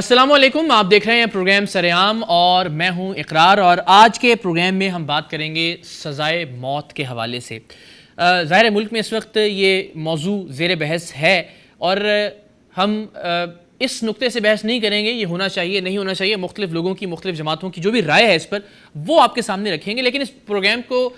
السلام علیکم، آپ دیکھ رہے ہیں پروگرام سرعام اور میں ہوں اقرار، اور آج کے پروگرام میں ہم بات کریں گے سزائے موت کے حوالے سے۔ ظاہر ملک میں اس وقت یہ موضوع زیر بحث ہے اور ہم اس نقطے سے بحث نہیں کریں گے یہ ہونا چاہیے نہیں ہونا چاہیے، مختلف لوگوں کی مختلف جماعتوں کی جو بھی رائے ہے اس پر وہ آپ کے سامنے رکھیں گے، لیکن اس پروگرام کو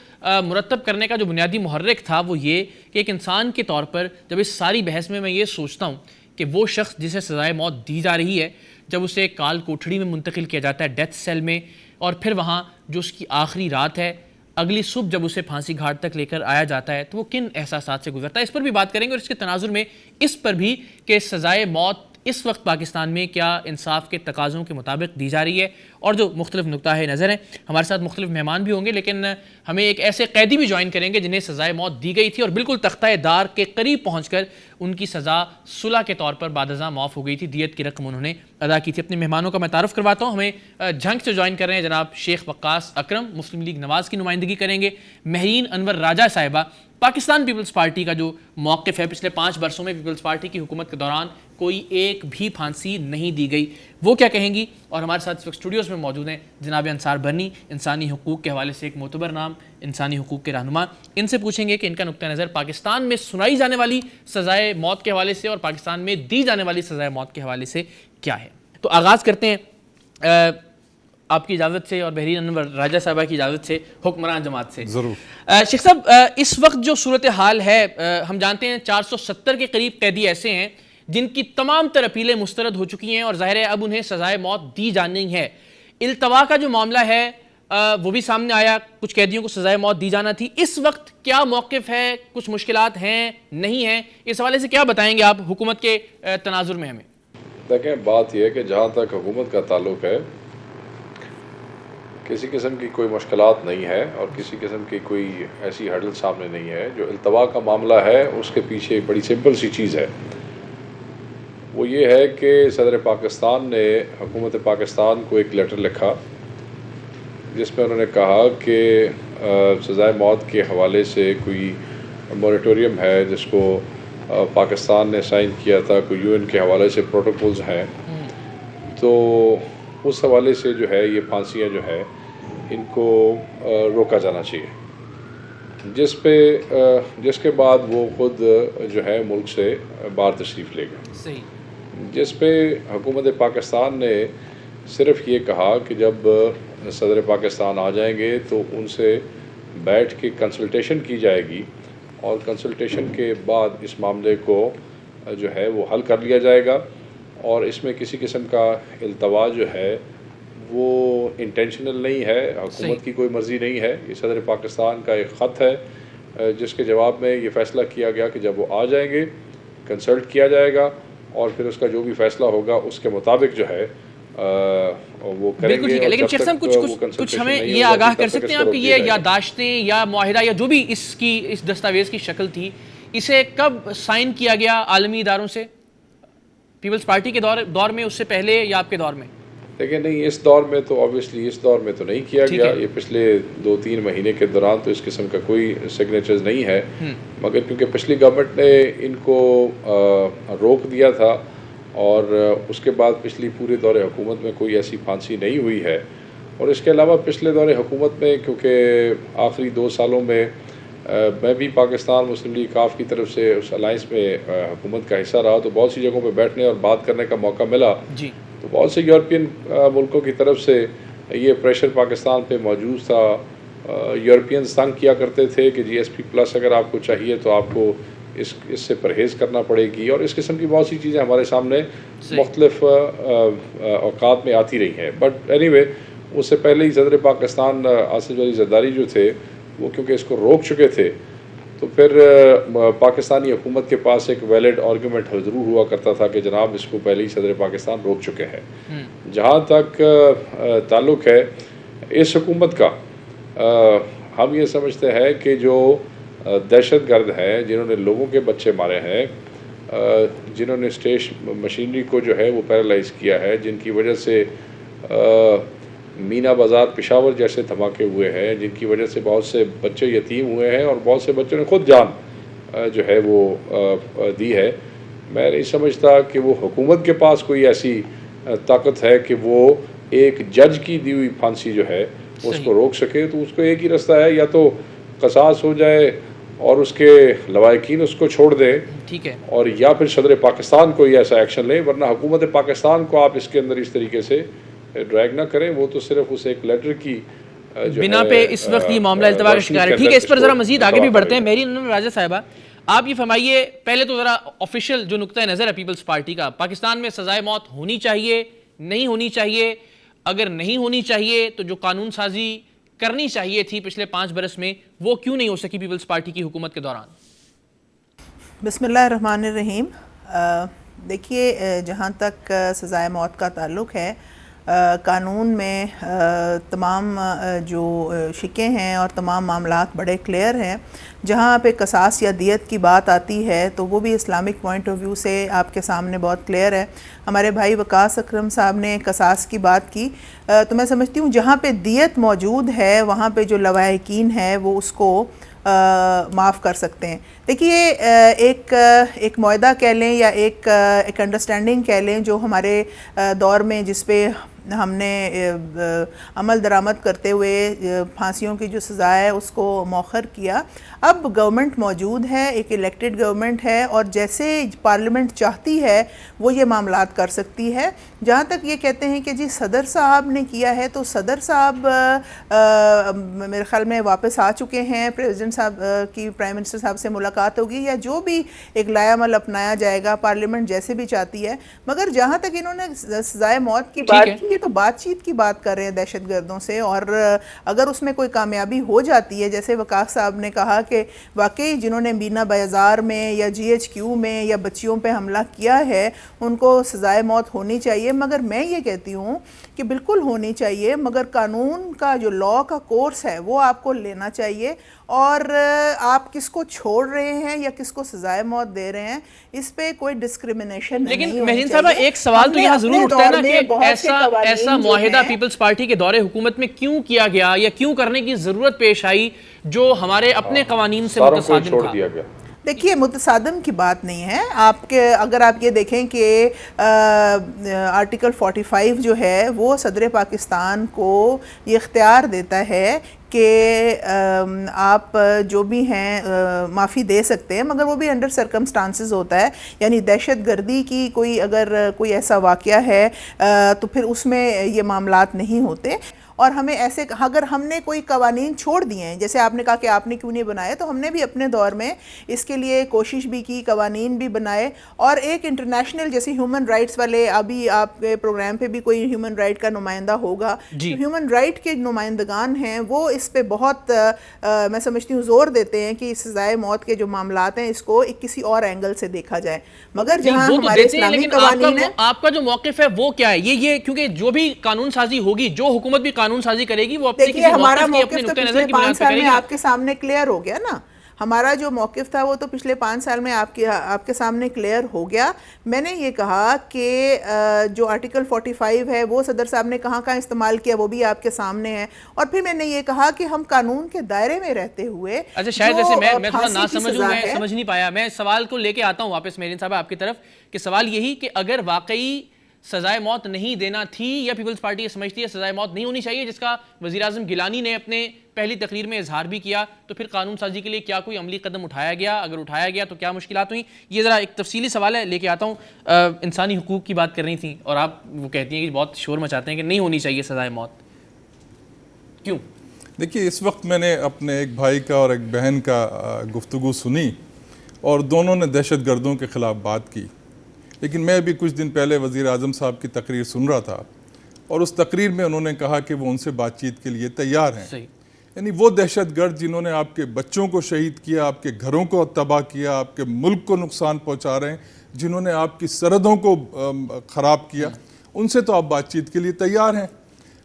مرتب کرنے کا جو بنیادی محرک تھا وہ یہ کہ ایک انسان کے طور پر جب اس ساری بحث میں یہ سوچتا ہوں کہ وہ شخص جسے سزائے موت دی جا رہی ہے، جب اسے کال کوٹھڑی میں منتقل کیا جاتا ہے ڈیتھ سیل میں، اور پھر وہاں جو اس کی آخری رات ہے، اگلی صبح جب اسے پھانسی گھاٹ تک لے کر آیا جاتا ہے تو وہ کن احساسات سے گزرتا ہے، اس پر بھی بات کریں گے، اور اس کے تناظر میں اس پر بھی کہ سزائے موت اس وقت پاکستان میں کیا انصاف کے تقاضوں کے مطابق دی جا رہی ہے، اور جو مختلف نقطہ نظر ہیں۔ ہمارے ساتھ مختلف مہمان بھی ہوں گے، لیکن ہمیں ایک ایسے قیدی بھی جوائن کریں گے جنہیں سزائے موت دی گئی تھی اور بالکل تختہ دار کے قریب پہنچ کر ان کی سزا صلح کے طور پر بعد ازاں معاف ہو گئی تھی، دیت کی رقم انہوں نے ادا کی تھی۔ اپنے مہمانوں کا میں تعارف کرواتا ہوں۔ ہمیں جھنگ سے جوائن کر رہے ہیں جناب شیخ وقاص اکرم، مسلم لیگ نواز کی نمائندگی کریں گے۔ مہرین انور راجہ صاحبہ، پاکستان پیپلز پارٹی کا جو موقف ہے، پچھلے 5 برسوں میں پیپلز پارٹی کی حکومت کے دوران کوئی ایک بھی پھانسی نہیں دی گئی، وہ کیا کہیں گی؟ اور ہمارے ساتھ اس وقت اسٹوڈیوز میں موجود ہیں جناب انصار برنی، انسانی حقوق کے حوالے سے ایک معتبر نام، انسانی حقوق کے رہنما۔ ان سے پوچھیں گے کہ ان کا نقطہ نظر پاکستان میں سنائی جانے والی سزائے موت کے حوالے سے اور پاکستان میں دی جانے والی سزائے موت کے حوالے سے کیا ہے۔ تو آغاز کرتے ہیں آپ کی اجازت سے اور بحرین انور راجہ صاحبہ کی اجازت سے حکمران جماعت سے۔ ضرور شیخ صاحب، اس وقت جو صورتحال ہے، ہم جانتے ہیں 470 کے قریب قیدی ایسے ہیں جن کی تمام تر اپیلیں مسترد ہو چکی ہیں اور ظاہر ہے اب انہیں سزائے موت دی جانی ہے۔ التوا کا جو معاملہ ہے وہ بھی سامنے آیا، کچھ قیدیوں کو سزائے موت دی جانا تھی، اس وقت کیا موقف ہے؟ کچھ مشکلات ہیں نہیں ہیں؟ اس حوالے سے کیا بتائیں گے آپ حکومت کے تناظر میں ہمیں؟ دیکھیں، بات یہ ہے کہ جہاں تک حکومت کا تعلق ہے کسی قسم کی کوئی مشکلات نہیں ہے اور کسی قسم کی کوئی ایسی ہرڈل سامنے نہیں ہے۔ جو التوا کا معاملہ ہے اس کے پیچھے بڑی سمپل سی چیز ہے، وہ یہ ہے کہ صدر پاکستان نے حکومت پاکستان کو ایک لیٹر لکھا جس میں انہوں نے کہا کہ سزائے موت کے حوالے سے کوئی موریٹوریم ہے جس کو پاکستان نے سائن کیا تھا، کوئی یو این کے حوالے سے پروٹوکولز ہیں، تو اس حوالے سے جو ہے یہ پھانسیاں جو ہے ان کو روکا جانا چاہیے، جس کے بعد وہ خود جو ہے ملک سے باہر تشریف لے گئے۔ صحیح۔ جس پہ حکومت پاکستان نے صرف یہ کہا کہ جب صدر پاکستان آ جائیں گے تو ان سے بیٹھ کے کنسلٹیشن کی جائے گی اور کنسلٹیشن کے بعد اس معاملے کو جو ہے وہ حل کر لیا جائے گا، اور اس میں کسی قسم کا التوا جو ہے وہ انٹینشنل نہیں ہے، حکومت کی کوئی مرضی نہیں ہے، یہ صدر پاکستان کا ایک خط ہے جس کے جواب میں یہ فیصلہ کیا گیا کہ جب وہ آ جائیں گے کنسلٹ کیا جائے گا اور پھر اس کا جو بھی فیصلہ ہوگا اس کے مطابق جو ہے وہ کریں گے۔ لیکن شیخ صاحب کچھ ہمیں یہ آگاہ کر سکتے ہیں آپ کہ یہ یادداشتیں یا معاہدہ یا جو بھی اس دستاویز کی شکل تھی، اسے کب سائن کیا گیا عالمی اداروں سے؟ پیپلز پارٹی کے دور میں، اس سے پہلے، یا آپ کے دور میں؟ دیکھیں، نہیں، اس دور میں تو آبویسلی اس دور میں تو نہیں کیا گیا، یہ پچھلے 2-3 مہینے کے دوران تو اس قسم کا کوئی سگنیچرز نہیں ہے، مگر کیونکہ پچھلی گورنمنٹ نے ان کو روک دیا تھا اور اس کے بعد پچھلی پورے دور حکومت میں کوئی ایسی پھانسی نہیں ہوئی ہے، اور اس کے علاوہ پچھلے دور حکومت میں کیونکہ آخری 2 سالوں میں میں بھی پاکستان مسلم لیگ کاف کی طرف سے اس الائنس میں حکومت کا حصہ رہا، تو بہت سی جگہوں پہ بیٹھنے اور بات کرنے کا موقع ملا، تو بہت سے یورپین ملکوں کی طرف سے یہ پریشر پاکستان پہ موجود تھا۔ یورپینز تنگ کیا کرتے تھے کہ جی ایس پی پلس اگر آپ کو چاہیے تو آپ کو اس سے پرہیز کرنا پڑے گی، اور اس قسم کی بہت سی چیزیں ہمارے سامنے مختلف اوقات میں آتی رہی ہیں۔ بٹ اینی وے، اس سے پہلے ہی صدر پاکستان آصف علی زرداری جو تھے وہ کیونکہ اس کو روک چکے تھے، تو پھر پاکستانی حکومت کے پاس ایک ویلڈ آرگومنٹ ضرور ہوا کرتا تھا کہ جناب اس کو پہلے ہی صدر پاکستان روک چکے ہیں۔ جہاں تک تعلق ہے اس حکومت کا، ہم یہ سمجھتے ہیں کہ جو دہشت گرد ہیں جنہوں نے لوگوں کے بچے مارے ہیں، جنہوں نے اسٹیٹ مشینری کو جو ہے وہ پیرالائز کیا ہے، جن کی وجہ سے مینا بازار پشاور جیسے دھماکے ہوئے ہیں، جن کی وجہ سے بہت سے بچے یتیم ہوئے ہیں اور بہت سے بچوں نے خود جان جو ہے وہ دی ہے، میں نہیں سمجھتا کہ وہ حکومت کے پاس کوئی ایسی طاقت ہے کہ وہ ایک جج کی دی ہوئی پھانسی جو ہے اس کو روک سکے، تو اس کو ایک ہی رستہ ہے، یا تو قصاص ہو جائے اور اس کے لواحقین اس کو چھوڑ دیں، ٹھیک ہے، اور یا پھر صدر پاکستان کو یہ ایسا ایکشن لیں، ورنہ حکومت پاکستان کو آپ اس کے اندر اس طریقے سے ڈریگ نہ کریں. وہ تو صرف اس ایک لیٹر کی بنا پہ اس وقت یہ معاملہ التوا کا شکار ہے. ٹھیک ہے، اس پر ذرا مزید آگے بھی بڑھتے ہیں. میری راجہ صاحبہ، آپ یہ فرمائیے پہلے تو ذرا آفیشیل جو نقطہ نظر ہے پیپلز پارٹی کا، پاکستان میں سزائے موت ہونی چاہیے، نہیں ہونی چاہیے؟ اگر نہیں ہونی چاہیے تو جو قانون سازی کرنی چاہیے تھی پچھلے 5 برس میں وہ کیوں نہیں ہو سکی پیپلز پارٹی کی حکومت کے دوران؟ بسم اللہ الرحمن الرحیم. دیکھیے، جہاں تک سزائے موت کا تعلق ہے، قانون میں تمام جو شکیں ہیں اور تمام معاملات بڑے کلیئر ہیں. جہاں پہ قصاص یا دیت کی بات آتی ہے تو وہ بھی اسلامک پوائنٹ آف ویو سے آپ کے سامنے بہت کلیئر ہے. ہمارے بھائی وقاص اکرم صاحب نے قصاص کی بات کی، تو میں سمجھتی ہوں جہاں پہ دیت موجود ہے وہاں پہ جو لواحقین ہے وہ اس کو معاف کر سکتے ہیں. دیکھیے، ایک معاہدہ کہہ لیں یا ایک انڈرسٹینڈنگ کہہ لیں جو ہمارے دور میں جس پہ ہم نے عمل درآمد کرتے ہوئے پھانسیوں کی جو سزا ہے اس کو مؤخر کیا. اب گورنمنٹ موجود ہے، ایک الیکٹڈ گورنمنٹ ہے، اور جیسے پارلیمنٹ چاہتی ہے وہ یہ معاملات کر سکتی ہے. جہاں تک یہ کہتے ہیں کہ جی صدر صاحب نے کیا ہے، تو صدر صاحب میرے خیال میں واپس آ چکے ہیں. پریزیڈنٹ صاحب کی پرائم منسٹر صاحب سے ملاقات ہوگی یا جو بھی ایک لائحہ عمل اپنایا جائے گا، پارلیمنٹ جیسے بھی چاہتی ہے. مگر جہاں تک انہوں نے سزائے موت کی بات کی، یہ تو بات چیت کی بات کر رہے ہیں دہشت گردوں سے، اور اگر اس میں کوئی کامیابی ہو جاتی ہے، جیسے وقاص صاحب نے کہا کہ واقعی جنہوں نے مینا بازار میں یا GHQ میں یا بچیوں پہ حملہ کیا ہے ان کو سزائے موت ہونی چاہیے. مگر میں یہ کہتی ہوں کہ بالکل ہونی چاہیے، مگر قانون کا جو لا کا کورس ہے وہ آپ کو لینا چاہیے. اور آپ کس کو چھوڑ رہے ہیں یا کس کو سزائے موت دے رہے ہیں اس پہ کوئی ڈسکریمنیشن نہیں ہونی چاہیے. لیکن مہدین صاحبہ ایک سوال تو یہاں ضرور اٹھتا ہے نا کہ ایسا معاہدہ پیپلز پارٹی کے دور حکومت میں کیوں کیا گیا یا کیوں کرنے کی ضرورت پیش آئی جو ہمارے اپنے قوانین سے متصادم تھا؟ دیکھیے، متصادم کی بات نہیں ہے. اگر آپ یہ دیکھیں کہ آرٹیکل 45 جو ہے وہ صدر پاکستان کو یہ اختیار دیتا ہے کہ آپ جو بھی ہیں معافی دے سکتے ہیں، مگر وہ بھی انڈر سرکمسٹانسز ہوتا ہے. یعنی دہشت گردی کی اگر کوئی ایسا واقعہ ہے تو پھر اس میں یہ معاملات نہیں ہوتے. اور ہمیں ایسے اگر ہم نے کوئی قوانین چھوڑ دیے ہیں، جیسے آپ نے کہا کہ آپ نے کیوں نہیں بنائے، تو ہم نے بھی اپنے دور میں اس کے لیے کوشش بھی کی، قوانین بھی بنائے. اور ایک انٹرنیشنل جیسے ہیومن رائٹس والے، ابھی آپ کے پروگرام پہ بھی کوئی ہیومن رائٹ کا نمائندہ ہوگا، ہیومن رائٹ کے نمائندگان ہیں وہ اس پہ بہت میں سمجھتی ہوں زور دیتے ہیں کہ سزائے موت کے جو معاملات ہیں اس کو کسی اور اینگل سے دیکھا جائے. مگر جہاں ہمارے اسلامی قوانین ہیں، آپ کا جو موقف ہے وہ کیا ہے؟ یہ کیونکہ جو بھی قانون سازی ہوگی، جو حکومت بھی قانون سازی کرے گی وہ اپنے کسی ہمارا موقف کی، اپنے موقف تو نقطہ نظر پچھلے کی 5 بنیاد پہ سال کرے میں گی. آپ کے سامنے کلیئر ہو گیا نا. ہمارا جو موقف تھا وہ تو پچھلے 5 سال میں آپ کے سامنے کلیئر ہو گیا. میں نے یہ کہا کہ جو آرٹیکل 45 ہے وہ صدر صاحب نے کہاں استعمال کیا وہ بھی آپ کے سامنے ہے. اور پھر میں نے یہ کہا کہ ہم قانون کے دائرے میں رہتے ہوئے، اچھا شاید ویسے میں تھوڑا نہ سمجھوں، میں سمجھ نہیں پایا. میں سوال کو لے کے آتا ہوں واپس مہدین صاحب آپ کی طرف، کہ سوال یہی کہ اگر واقعی سزائے موت نہیں دینا تھی یا پیپلز پارٹی یہ سمجھتی ہے سزائے موت نہیں ہونی چاہیے، جس کا وزیراعظم گیلانی نے اپنے پہلی تقریر میں اظہار بھی کیا، تو پھر قانون سازی کے لیے کیا کوئی عملی قدم اٹھایا گیا؟ اگر اٹھایا گیا تو کیا مشکلات ہوئیں؟ یہ ذرا ایک تفصیلی سوال ہے، لے کے آتا ہوں. انسانی حقوق کی بات کر رہی تھیں اور آپ وہ کہتی ہیں کہ بہت شور مچاتے ہیں کہ نہیں ہونی چاہیے سزائے موت، کیوں؟ دیکھیے، اس وقت میں نے اپنے ایک بھائی کا اور ایک بہن کا گفتگو سنی اور دونوں نے دہشت گردوں کے خلاف بات کی. لیکن میں بھی کچھ دن پہلے وزیر اعظم صاحب کی تقریر سن رہا تھا اور اس تقریر میں انہوں نے کہا کہ وہ ان سے بات چیت کے لیے تیار ہیں. یعنی وہ دہشت گرد جنہوں نے آپ کے بچوں کو شہید کیا، آپ کے گھروں کو تباہ کیا، آپ کے ملک کو نقصان پہنچا رہے ہیں، جنہوں نے آپ کی سرحدوں کو خراب کیا، ان سے تو آپ بات چیت کے لیے تیار ہیں.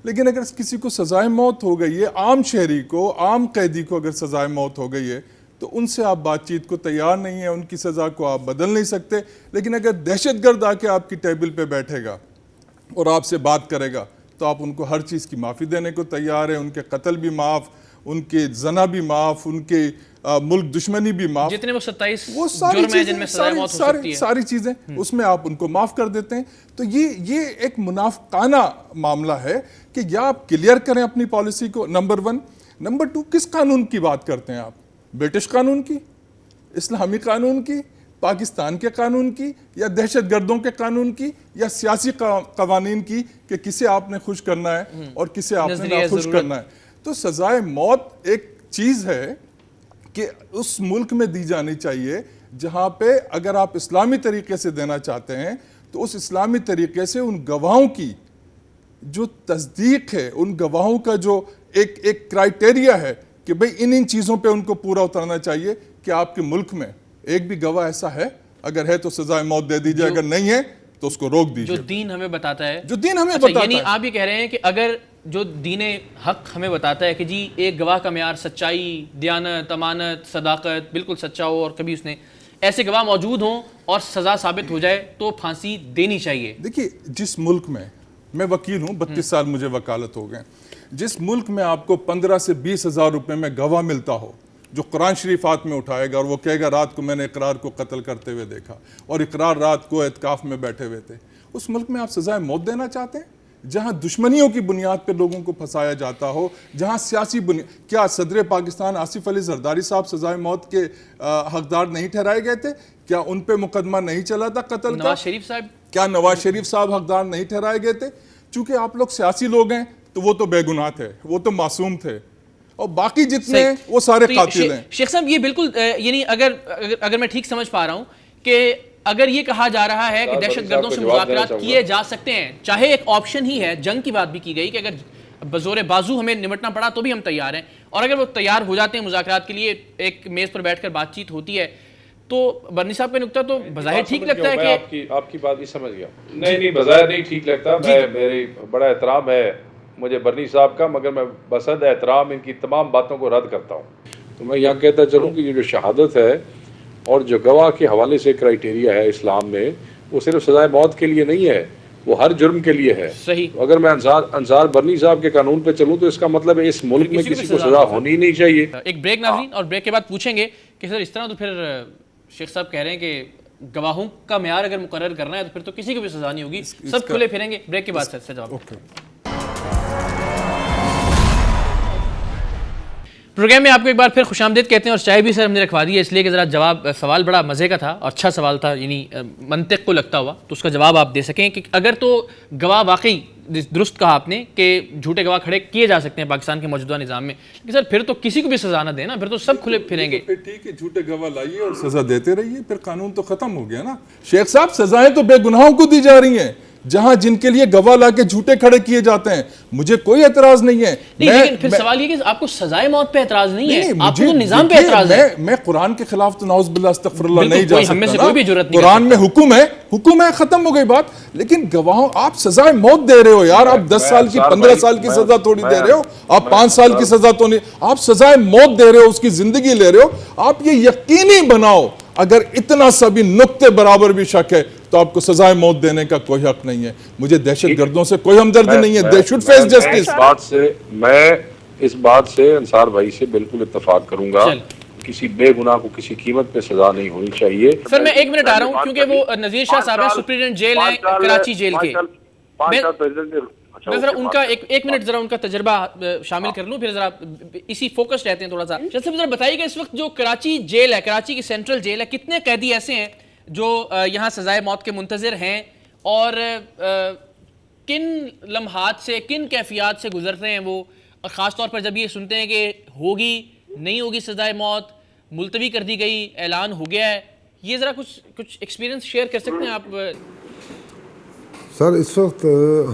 لیکن اگر کسی کو سزائے موت ہو گئی ہے، عام شہری کو، عام قیدی کو اگر سزائے موت ہو گئی ہے تو ان سے آپ بات چیت کو تیار نہیں ہیں، ان کی سزا کو آپ بدل نہیں سکتے. لیکن اگر دہشت گرد آ کے آپ کی ٹیبل پہ بیٹھے گا اور آپ سے بات کرے گا تو آپ ان کو ہر چیز کی معافی دینے کو تیار ہیں. ان کے قتل بھی معاف، ان کے زنا بھی معاف، ان کے ملک دشمنی بھی معاف, جتنے وہ 27 وہ ساری جرم ہیں جن میں سزائے موت ہو سکتی ہے, ساری چیزیں اس میں آپ ان کو معاف کر دیتے ہیں. تو یہ ایک منافقانہ معاملہ ہے کہ یا آپ کلیئر کریں اپنی پالیسی کو, نمبر 1. نمبر 2, کس قانون کی بات کرتے ہیں آپ؟ برٹش قانون کی, اسلامی قانون کی, پاکستان کے قانون کی, یا دہشت گردوں کے قانون کی, یا سیاسی قوانین کی کہ کسے آپ نے خوش کرنا ہے اور کسے آپ نے نہ خوش کرنا ہے؟ تو سزائے موت ایک چیز ہے کہ اس ملک میں دی جانی چاہیے جہاں پہ اگر آپ اسلامی طریقے سے دینا چاہتے ہیں تو اس اسلامی طریقے سے ان گواہوں کی جو تصدیق ہے, ان گواہوں کا جو ایک کرائٹیریا ہے کہ بھئی ان چیزوں پہ ان کو پورا اترنا چاہیے کہ آپ کے ملک میں ایک بھی گواہ ایسا ہے, اگر ہے تو سزائے موت دے دیجئے, اگر نہیں ہے تو اس کو روک دیجئے. جو دین ہمیں بتاتا ہے, جو دین ہمیں بتاتا ہے. یعنی آپ یہ کہہ رہے ہیں کہ اگر جو دین حق ہمیں بتاتا ہے کہ جی ایک گواہ کا معیار سچائی, دیانت, امانت, صداقت, بالکل سچا ہو اور کبھی اس نے ایسے گواہ موجود ہوں اور سزا ثابت ہو جائے تو پھانسی دینی چاہیے. دیکھیے جس ملک میں وکیل ہوں, 32 سال مجھے وکالت ہو گئے, جس ملک میں آپ کو 15 سے 20 ہزار روپے میں گواہ ملتا ہو جو قرآن شریف ہاتھ میں اٹھائے گا اور وہ کہے گا رات کو میں نے اقرار کو قتل کرتے ہوئے دیکھا اور اقرار رات کو اعتکاف میں بیٹھے ہوئے تھے, اس ملک میں آپ سزائے موت دینا چاہتے ہیں جہاں دشمنیوں کی بنیاد پہ لوگوں کو پھنسایا جاتا ہو, جہاں سیاسی بنیاد. کیا صدر پاکستان آصف علی زرداری صاحب سزائے موت کے حقدار نہیں ٹھہرائے گئے تھے؟ کیا ان پہ مقدمہ نہیں چلا تھا قتل کا؟ نواز شریف صاحب, کیا نواز شریف صاحب حقدار نہیں ٹھہرائے گئے تھے؟ چونکہ آپ لوگ سیاسی لوگ ہیں تو وہ تو بے گناہ تھے, وہ تو معصوم تھے, اور باقی جتنے ہیں وہ سارے قاتل ہیں. شیخ صاحب یہ بالکل یعنی اگر میں ٹھیک سمجھ پا رہا ہوں کہ اگر یہ کہا جا رہا ہے کہ دہشت گردوں سے مذاکرات کیے جا سکتے ہیں, چاہے ایک آپشن ہی ہے, جنگ کی بات بھی کی گئی کہ اگر بزور بازو ہمیں نمٹنا پڑا تو بھی ہم تیار ہیں, اور اگر وہ تیار ہو جاتے ہیں مذاکرات کے لیے, ایک میز پر بیٹھ کر بات چیت ہوتی ہے, تو برنی صاحب کا نکتہ تو بظاہر ٹھیک لگتا ہے کہ آپ کی بات بھی سمجھ گیا. نہیں بظاہر نہیں ٹھیک لگتا. میری بڑا احترام ہے مجھے برنی صاحب کا, مگر میں بصد احترام ان کی تمام باتوں کو رد کرتا ہوں. تو میں یہاں کہتا چلوں کہ یہ جو شہادت ہے اور جو گواہ کے حوالے سے کرائٹیریا ہے اسلام میں, وہ صرف سزائے موت کے لیے نہیں ہے, وہ ہر جرم کے لیے ہے. صحیح. اگر میں انصار برنی صاحب کے قانون پہ چلوں تو اس کا مطلب ہے اس ملک میں کسی کو سزا ہونی نہیں چاہیے. ایک بریک ناظرین, اور بریک کے بعد پوچھیں گے کہ سر اس طرح تو پھر شیخ صاحب کہہ رہے ہیں کہ گواہوں کا معیار اگر مقرر کرنا ہے تو پھر تو کسی کو بھی سزا نہیں ہوگی, سب کھلے پھریں گے. بریک کے بعد سر سے جواب. پروگرام میں آپ کو ایک بار پھر خوش آمدید کہتے ہیں, اور چائے بھی سر ہم نے رکھوا دی ہے اس لیے کہ ذرا سوال بڑا مزے کا تھا اور اچھا سوال تھا, یعنی منطق کو لگتا ہوا, تو اس کا جواب آپ دے سکیں کہ اگر تو گواہ واقعی درست کہا آپ نے کہ جھوٹے گواہ کھڑے کیے جا سکتے ہیں پاکستان کے موجودہ نظام میں, لیکن سر پھر تو کسی کو بھی سزا نہ دینا, پھر تو سب کھلے پھریں گے. پھر ٹھیک ہے, جھوٹے گواہ لائیے اور سزا دیتے رہیے, پھر قانون تو ختم ہو گیا نا. شیخ صاحب سزائیں تو بے گناہوں کو دی جا رہی ہیں, جہاں جن کے لیے گواہ لا کے جھوٹے کھڑے کیے جاتے ہیں. مجھے کوئی اعتراض نہیں ہے. لیکن پھر سوال یہ کہ آپ کو سزائے موت پہ اعتراض نہیں ہے, آپ کو نظام پہ اعتراض ہے. میں قرآن کے خلاف تو نعوذ باللہ استغفر اللہ نہیں جا ہم میں سے سکتا کوئی بھی جرات نہیں. قرآن میں حکم ہے, ختم ہو گئی بات. لیکن گواہوں آپ سزائے موت دے رہے ہو یار, آپ 10 سال کی 15 سال کی سزا تھوڑی دے رہے ہو, آپ 5 سال کی سزا تو نہیں, آپ سزائے موت دے رہے ہو, اس کی زندگی لے رہے ہو. آپ یہ یقینی بناؤ اگر اتنا سا بھی نقطے برابر بھی شک ہے تو آپ کو سزائے موت دینے کا کوئی حق نہیں ہے. مجھے دہشت گردوں سے کوئی ہمدردی نہیں ہے. They should face justice. میں اس بات سے انصار بھائی سے بالکل اتفاق کروں گا, کسی بے گناہ کو کسی قیمت پہ سزا نہیں ہونی چاہیے. سر میں 1 منٹ آ رہا ہوں کیونکہ وہ نذیر شاہ صاحب ہیں, سپرنٹینڈنٹ جیل ہیں کراچی جیل کے. میں ذرا ان کا ایک منٹ ذرا ان کا تجربہ شامل کر لوں, پھر ذرا اسی فوکس رہتے ہیں تھوڑا سا. جیسے ذرا بتائیے کہ اس وقت جو کراچی جیل ہے, کراچی کی سینٹرل جیل ہے, کتنے قیدی ایسے ہیں جو یہاں سزائے موت کے منتظر ہیں, اور کن لمحات سے, کن کیفیات سے گزرتے ہیں وہ, اور خاص طور پر جب یہ سنتے ہیں کہ ہوگی نہیں ہوگی سزائے موت, ملتوی کر دی گئی, اعلان ہو گیا ہے, یہ ذرا کچھ ایکسپیرینس شیئر کر سکتے ہیں آپ؟ سر اس وقت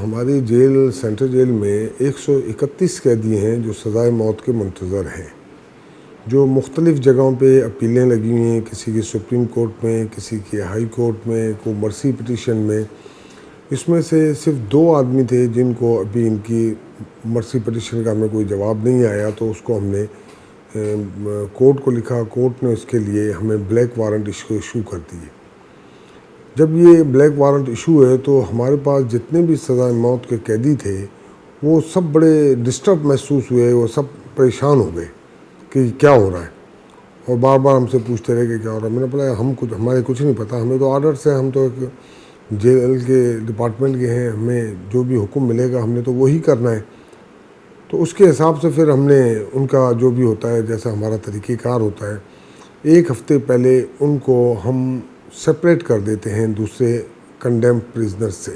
ہماری جیل سینٹرل جیل میں 131 قیدی ہیں جو سزائے موت کے منتظر ہیں, جو مختلف جگہوں پہ اپیلیں لگی ہوئی ہیں, کسی کی سپریم کورٹ میں, کسی کی ہائی کورٹ میں, کوئی مرسی پٹیشن میں. اس میں سے صرف 2 آدمی تھے جن کو ابھی ان کی مرسی پٹیشن کا ہمیں کوئی جواب نہیں آیا, تو اس کو ہم نے کورٹ کو لکھا, کورٹ نے اس کے لیے ہمیں بلیک وارنٹ ایشو کر دیے. جب یہ بلیک وارنٹ ایشو ہے تو ہمارے پاس جتنے بھی سزائے موت کے قیدی تھے وہ سب بڑے ڈسٹرب محسوس ہوئے, وہ سب پریشان ہو گئے کہ کیا ہو رہا ہے. اور بار بار ہم سے پوچھتے رہے کہ کیا ہو رہا ہے. میں نے بولا ہمارے کچھ نہیں پتہ, ہمیں تو آرڈرس ہیں, ہم تو ایک جیل کے ڈپارٹمنٹ کے ہیں, ہمیں جو بھی حکم ملے گا ہم نے تو وہی کرنا ہے. تو اس کے حساب سے پھر ہم نے ان کا جو بھی ہوتا ہے, جیسا ہمارا طریقہ کار ہوتا ہے, 1 ہفتے پہلے ان کو ہم سپریٹ کر دیتے ہیں دوسرے کنڈیم پریزنر سے,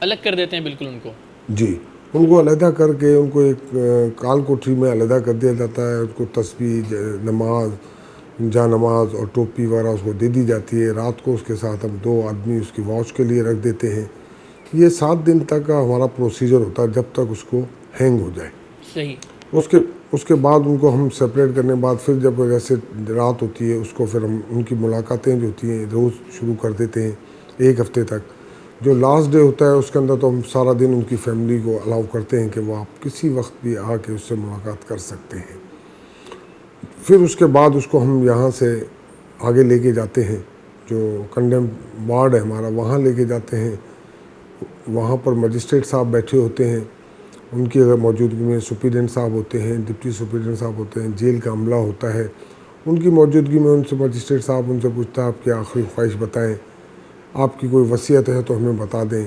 الگ کر دیتے ہیں بالکل ان کو. جی, ان کو علیحدہ کر کے ان کو ایک کال کوٹری میں علیحدہ کر دیا جاتا ہے. ان کو تسبیح, نماز, جا نماز اور ٹوپی وغیرہ اس کو دے دی جاتی ہے. رات کو اس کے ساتھ ہم 2 آدمی اس کی واچ کے لیے رکھ دیتے ہیں. یہ 7 دن تک کا ہمارا پروسیجر ہوتا ہے, جب تک اس کو ہینگ ہو جائے. صحیح. اس کے بعد ان کو ہم سپریٹ کرنے کے بعد پھر جب جیسے رات ہوتی ہے اس کو پھر ہم ان کی ملاقاتیں جو ہوتی ہیں روز شروع کر دیتے ہیں 1 ہفتے تک. جو لاسٹ ڈے ہوتا ہے اس کے اندر تو ہم سارا دن ان کی فیملی کو الاؤ کرتے ہیں کہ وہ آپ کسی وقت بھی آ کے اس سے ملاقات کر سکتے ہیں. پھر اس کے بعد اس کو ہم یہاں سے آگے لے کے جاتے ہیں, جو کنڈیم وارڈ ہے ہمارا وہاں لے کے جاتے ہیں. وہاں پر مجسٹریٹ صاحب بیٹھے ہوتے ہیں, ان کی اگر موجودگی میں سپرنٹینڈنٹ صاحب ہوتے ہیں, ڈپٹی سپرنٹینڈنٹ صاحب ہوتے ہیں, جیل کا عملہ ہوتا ہے, ان کی موجودگی میں ان سے مجسٹریٹ صاحب ان سے پوچھتا ہے آپ کی آخری خواہش بتائیں, آپ کی کوئی وصیت ہے تو ہمیں بتا دیں.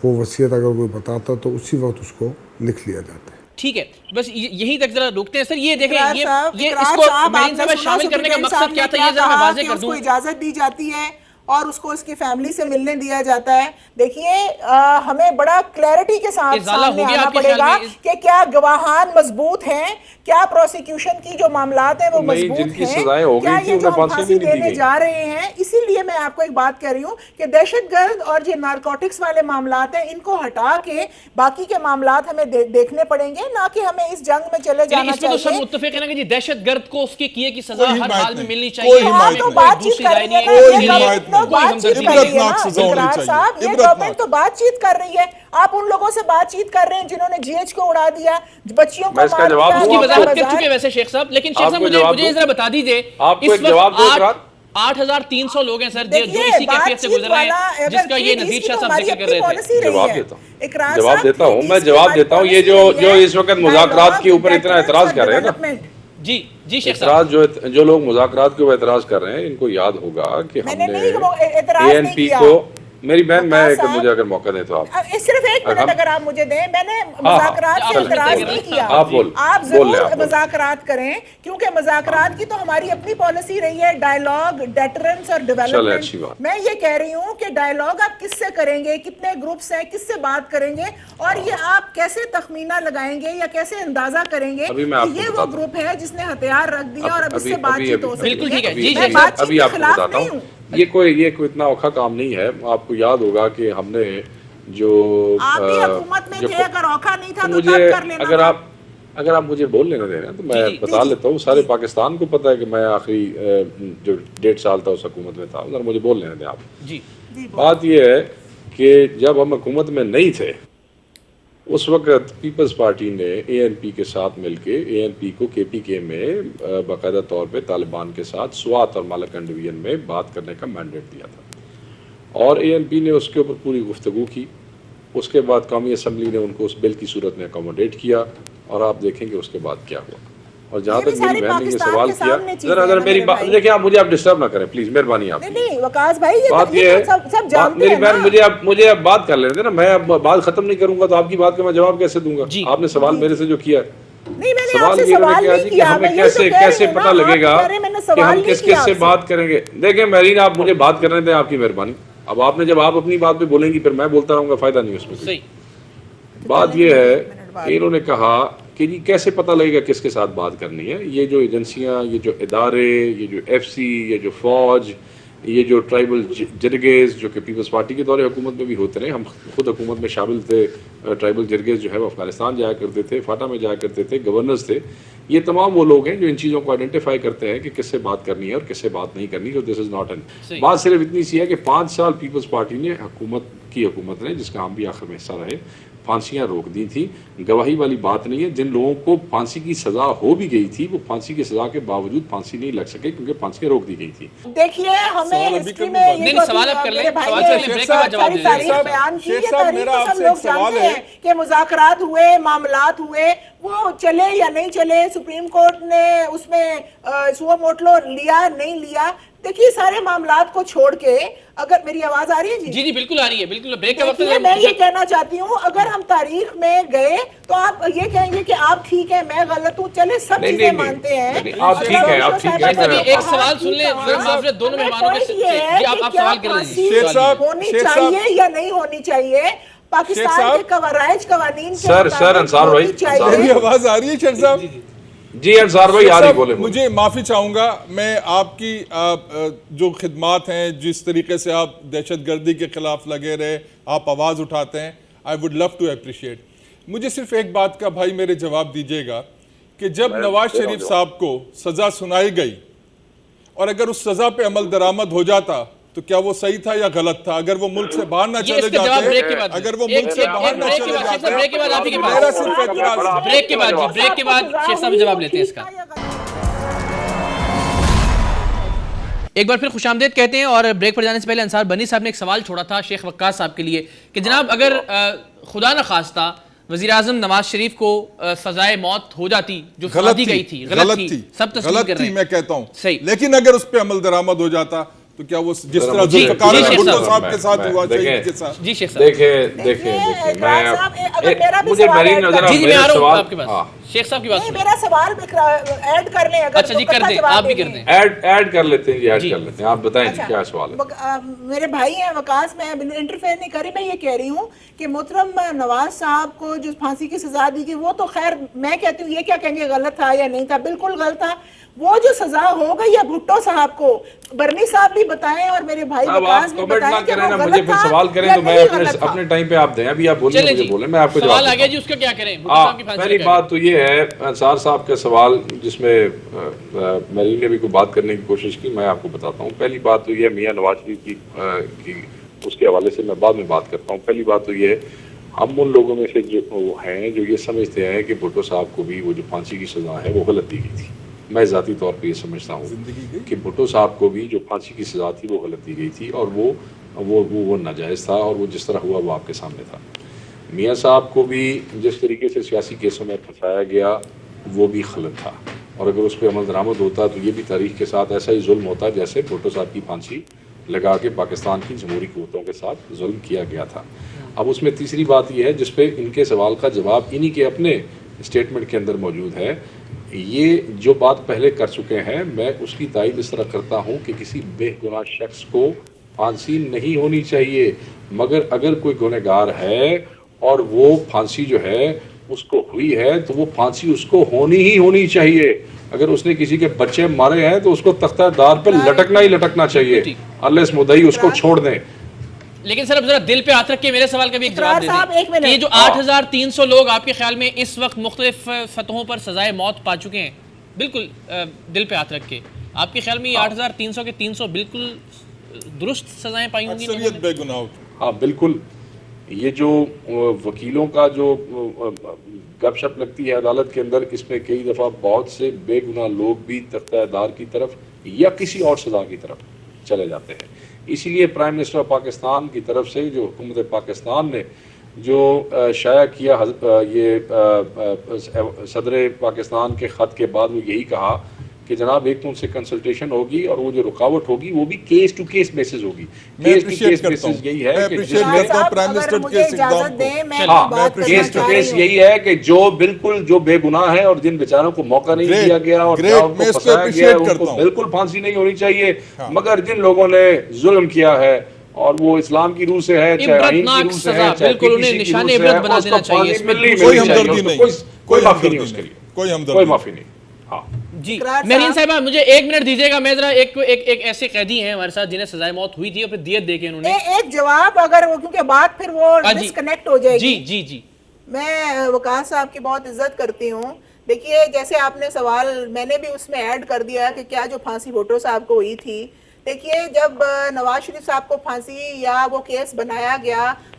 وہ وصیت اگر کوئی بتاتا تو اسی وقت اس کو لکھ لیا جاتا ہے. ٹھیک ہے, بس یہیں تک ذرا روکتے ہیں سر. یہ دیکھیں یہ اس کو مہین صاحب شامل کرنے کا مقصد کیا تھا, یہ ذرا میں واضح کر دوں. اس کو اجازت دی جاتی ہے اور اس کو اس کی فیملی سے ملنے دیا جاتا ہے. دیکھیے ہمیں بڑا کلیئرٹی کے ساتھ سامنے آنا پڑے گا کہ کیا گواہان مضبوط ہیں, کیا پروسیکیوشن کی جو معاملات ہیں وہ مضبوط ہیں, کیا یہ جو ہم پھانسی دینے جا رہے ہیں. اسی لیے میں آپ کو ایک بات کہہ رہی ہوں کہ دہشت گرد اور جو نارکوٹکس والے معاملات ہیں ان کو ہٹا کے باقی کے معاملات ہمیں دیکھنے پڑیں گے, نہ کہ ہمیں اس جنگ میں چلے جانا اس میں تو سب چاہیے. متفق ہے نا کہ جی دہشت گرد کو اس کے کیے کی سزا ہر حال میں ملنی چاہیے. تو بات چیت کر رہی ہے, بات چیت کر رہی ہے نا اقرار صاحب, یہ گورنمنٹ تو بات چیت کر رہی ہے. آپ ان لوگوں سے بات چیت کر رہے ہیں جنہوں نے جی ایچ کو اڑا دیا, بچیوں کو مار دیا. اس کی وضاحت کر چکے ویسے شیخ صاحب, لیکن شیخ صاحب مجھے ذرا بتا دیجئے اس وقت 8,300 لوگ ہیں سر جو اسی کیفیت سے گزر رہے ہیں جس کا یہ نذیر شاہ صاحب ذکر کر رہے تھے. جواب دیتا ہوں میں جواب دیتا ہوں. یہ جو اس وقت مذاکرات کے اوپر اتنا اعتراض کر رہے ہیں نا, جی شیخ صاحب, جو لوگ مذاکرات کے اوپر اعتراض کر رہے ہیں ان کو یاد ہوگا کہ ہم نے اے این پی کو, میری بہن میں مجھے اگر موقع دیں تو آپ صرف 1 منٹ اگر آپ مجھے دیں, میں نے مذاکرات سے اعتراض نہیں کیا. آپ ضرور مذاکرات کریں کیونکہ مذاکرات کی تو ہماری اپنی پالیسی رہی ہے, ڈائیلاگ, ڈیٹرنس اور ڈیولپمنٹ. میں یہ کہہ رہی ہوں کہ ڈائیلاگ آپ کس سے کریں گے, کتنے گروپس ہیں, کس سے بات کریں گے, اور یہ آپ کیسے تخمینہ لگائیں گے یا کیسے اندازہ کریں گے کہ یہ وہ گروپ ہے جس نے ہتھیار رکھ دیا اور اب اس سے بات چیت ہو سکتی ہے. میں بات چیت کے خلاف نہیں ہوں. یہ کوئی اتنا اوکھا کام نہیں ہے. آپ کو یاد ہوگا کہ ہم نے جو آپ بھی حکومت میں تھے, اگر اوکھا نہیں تھا تو تب کر لینا تھا. اگر آپ مجھے بول لینا دے رہے ہیں تو میں بتا لیتا ہوں. سارے پاکستان کو پتہ ہے کہ میں آخری جو 1.5 سال تھا اس حکومت میں تھا. ذرا مجھے بول لینا دیں آپ. بات یہ ہے کہ جب ہم حکومت میں نہیں تھے اس وقت پیپلز پارٹی نے اے این پی کے ساتھ مل کے اے این پی کو کے پی کے میں باقاعدہ طور پہ طالبان کے ساتھ سوات اور مالکن ڈویژن میں بات کرنے کا مینڈیٹ دیا تھا, اور اے این پی نے اس کے اوپر پوری گفتگو کی. اس کے بعد قومی اسمبلی نے ان کو اس بل کی صورت میں اکوموڈیٹ کیا, اور آپ دیکھیں گے اس کے بعد کیا ہوا. اور جہاں تک میری بہن نے یہ سوال کیا, ذرا میری بات دیکھیں, آپ مجھے ڈسٹرب نہ کریں پلیز, مہربانی آپ. بات یہ ہے میری بہن, مجھے اب بات کر لینے دیں نا, میں اب بات ختم نہیں کروں گا تو آپ کی بات کا میں جواب کیسے دوں گا. آپ نے سوال میرے سے جو کیا سوال یہ میں کیا جی کہ ہمیں کیسے پتہ لگے گا کہ ہم کس سے بات کریں گے. دیکھیں مہرین, آپ مجھے بات کرنے دیں, آپ کی مہربانی. اب آپ نے جب آپ اپنی بات پہ بولیں گی پھر میں بولتا رہوں گا, فائدہ نہیں اس میں. بات یہ ہے کہ انہوں نے کہا کہ جی کیسے پتہ لگے گا کس کے ساتھ بات کرنی ہے. یہ جو ایجنسیاں, یہ جو ادارے, یہ جو ایف سی, یہ جو فوج, یہ جو ٹرائبل جرگیز جو کہ پیپلز پارٹی کے دور حکومت میں بھی ہوتے رہے, ہم خود حکومت میں شامل تھے. ٹرائبل جرگیز جو ہے وہ افغانستان جایا کرتے تھے, فاٹا میں جایا کرتے تھے, گورنرز تھے. یہ تمام وہ لوگ ہیں جو ان چیزوں کو آئیڈینٹیفائی کرتے ہیں کہ کس سے بات کرنی ہے اور کس سے بات نہیں کرنی. تو دس از ناٹ این بات صرف اتنی سی ہے کہ 5 سال پیپلز پارٹی نے حکومت نے, جس کا ہم بھی آخر میں حصہ رہے, پھانسیاں روک دی تھی. گواہی والی بات نہیں ہے. جن لوگوں کو پھانسی کی سزا ہو بھی گئی تھی وہ پھانسی کی سزا کے باوجود پھانسی نہیں لگ سکے کیونکہ پھانسیاں روک دی گئی تھی. دیکھیے ہمیں ہسٹری میں یہ سوال آپ کر لیں, سوال سے پہلے بریک کا جواب دیں. بیان کی یہ تاریخ تو سب لوگ جانتے ہیں کہ مذاکرات ہوئے, معاملات ہوئے, وہ چلے یا نہیں چلے, سپریم کورٹ نے اس میں سو موٹو لیا نہیں لیا, دیکھیے سارے معاملات کو چھوڑ کے, اگر میری آواز آ رہی ہے؟ جی جی بالکل آ رہی ہے, بالکل بریک کا وقت ہے. میں یہ کہنا چاہتی ہوں اگر ہم تاریخ میں گئے تو آپ یہ کہیں گے کہ آپ ٹھیک ہیں میں غلط ہوں, چلے سب چیزیں مانتے ہیں, آپ ٹھیک ہیں, آپ ٹھیک ہیں. ایک سوال سن لیں معذرت دونوں مہمانوں کے. جی آپ سوال کر لیجیے. شیخ صاحب ہونی چاہیے یا نہیں ہونی چاہیے, پاکستان کے رائج قوانین کے سر انصار بھائی, میری آواز آ رہی ہے شیخ صاحب؟ جی انصار بھائی آ رہی, بولے. مجھے معافی چاہوں گا, میں آپ کی جو خدمات ہیں, جس طریقے سے آپ دہشت گردی کے خلاف لگے رہے, آپ آواز اٹھاتے ہیں, I would love to appreciate. مجھے صرف ایک بات کا بھائی میرے جواب دیجیے گا کہ جب نواز شریف صاحب کو سزا سنائی گئی اور اگر اس سزا پہ عمل درآمد ہو جاتا تو کیا وہ صحیح تھا یا غلط تھا؟ اگر وہ ملک سے باہر نہ چلے جاتے, اگر وہ ملک سے باہر نہ چلے جاتے, بریک کے بعد آپ کے میرا صرف اعتراض, بریک کے بعد جی بریک کے بعد شیخ صاحب جواب لیتے ہیں اس کا. ایک بار پھر خوش آمدید کہتے ہیں, اور بریک پر جانے سے پہلے انصار بنی صاحب نے ایک سوال چھوڑا تھا شیخ وقاص صاحب کے لیے کہ جناب اگر خدا نہ خواستہ وزیر اعظم نواز شریف کو سزائے موت ہو جاتی جو سزا دی گئی تھی, غلط تھی, سب تسلیم کر رہے ہیں, میں کہتا ہوں صحیح, لیکن اگر اس پہ عمل درآمد ہو جاتا تو کیا وہ جس طرح ذوالفقار علی بھٹو صاحب کے ساتھ ہوا شہید کے ساتھ؟ جی شیخ صاحب دیکھیں مجھے میری نظر, جی جی میں آ رہا ہوں آپ کے پاس, شیخ صاحب کی بات میرا سوال ایڈ کر لیں. اچھا جی کر دیں, آپ بھی کر دیں. ایڈ کر لیتے ہیں جی, ایڈ کر لیتے ہیں. آپ بتائیں جی کیا سوال ہے. میرے بھائی ہیں وقاص, میں انٹرفیئر نہیں کر رہی, میں یہ کہہ رہی ہوں کہ محترم نواز صاحب کو جو پھانسی کی سزا دی گئی وہ تو خیر میں کہتی ہوں یہ کیا کہیں گے غلط تھا یا نہیں تھا, بالکل غلط تھا. وہ جو سزا ہو گئی ہے بھٹو صاحب کو, برنی صاحب بھی بتائیں اور میرے بھائی وقاص بھی بتائیں کہ وہ غلط تھا. مجھے پھر سوال کریں تو میں اپنے ٹائم پہ آپ دیں, ابھی آپ بولیں مجھے بولیں, میں آپ کو سوال آ گیا جی, اس کا کیا کریں؟ پہلی بات تو یہ ہے انصار صاحب کا سوال جس میں میرین نے بھی کوئی بات کرنے کی کوشش کی, میں آپ کو بتاتا ہوں. پہلی بات تو یہ میاں نواز شریف کی اس کے حوالے سے میں بعد میں بات کرتا ہوں. پہلی بات تو یہ ہے ہم ان لوگوں میں سے جو ہیں جو یہ سمجھتے ہیں کہ بھٹو صاحب کو بھی وہ جو پھانسی کی سزا ہے وہ غلط دی گئی تھی. میں ذاتی طور پہ یہ سمجھتا ہوں کہ بھٹو صاحب کو بھی جو پھانسی کی سزا تھی وہ غلط دی گئی تھی, اور وہ ناجائز تھا, اور وہ جس طرح ہوا وہ آپ کے سامنے تھا. میاں صاحب کو بھی جس طریقے سے سیاسی کیسوں میں پھنسایا گیا وہ بھی غلط تھا, اور اگر اس پہ عمل درآمد ہوتا تو یہ بھی تاریخ کے ساتھ ایسا ہی ظلم ہوتا جیسے بھٹو صاحب کی پھانسی لگا کے پاکستان کی جمہوری قوتوں کے ساتھ ظلم کیا گیا تھا. اب اس میں تیسری بات یہ ہے جس پہ ان کے سوال کا جواب انہی کے اپنے اسٹیٹمنٹ کے اندر موجود ہے. یہ جو بات پہلے کر چکے ہیں میں اس کی تائید اس طرح کرتا ہوں کہ کسی بے گناہ شخص کو پھانسی نہیں ہونی چاہیے, مگر اگر کوئی گنہگار ہے اور وہ پھانسی جو ہے اس کو ہوئی ہے تو وہ پھانسی اس کو ہونی چاہیے. اگر اس نے کسی کے بچے مارے ہیں تو اس کو تختہ دار پہ لٹکنا چاہیے, اللہ اس مدعی اس کو چھوڑ دیں. لیکن سر اب ذرا دل پہ ہاتھ رکھ کے میرے سوال کا بھی ایک جواب دے دیں کہ یہ جو 8300 لوگ آپ کے خیال میں اس وقت مختلف سطحوں پر سزائے موت پا چکے ہیں, بالکل دل پہ ہاتھ رکھ کے آپ کے خیال میں یہ 8300 کے 300 بالکل درست سزائیں پائی ہوں گی؟ اکثریت بے گناہ. ہاں بالکل. یہ جو وکیلوں کا جو گپ شپ لگتی ہے عدالت کے اندر, اس میں کئی دفعہ بہت سے بے گناہ لوگ بھی تختہ دار کی طرف یا کسی اور سزا کی طرف چلے جاتے ہیں. اسی لیے پرائم منسٹر آف پاکستان کی طرف سے جو حکومت پاکستان نے جو شائع کیا یہ صدر پاکستان کے خط کے بعد وہ یہی کہا کہ جناب ایک تو ان سے کنسلٹیشن ہوگی اور وہ جو رکاوٹ ہوگی وہ بھی کیس ٹو کیس بیسز ہوگی. کیس ٹو کیس بیسز یہی ہے کہ کیس ٹو کیس یہی ہے کہ جو بالکل جو بے گناہ ہے اور جن بیچاروں کو موقع نہیں دیا گیا اور ان کو پھنسایا گیا ان کو بالکل پھانسی نہیں ہونی چاہیے, مگر جن لوگوں نے ظلم کیا ہے اور وہ اسلام کی روح سے ہے چاہے آئین کی روح سے ہے چاہے کسی کی روح سے ہے اس کو پھانسی ملنی چاہیے, کوئی معافی نہیں اس کے لیے, کوئی معافی نہیں. ہاں جی میرین صاحبہ مجھے 1 منٹ دیجیے گا, میں ذرا ایک ایسے قیدی ہیں ہمارے ساتھ جنہیں سزائے موت ہوئی تھی اور پھر دیت دے کے انہوں نے ایک جواب, اگر وہ کیونکہ بات پھر وہ ڈسکنیکٹ ہو جائے گی. جی جی جی میں وقاص صاحب کی بہت عزت کرتی ہوں. دیکھیے جیسے آپ نے سوال میں نے بھی اس میں ایڈ کر دیا کہ کیا جو پھانسی بھٹو صاحب کو ہوئی تھی, دیکھیے جب نواز شریف صاحب کو پھانسی یا وہ کیس بنایا گیا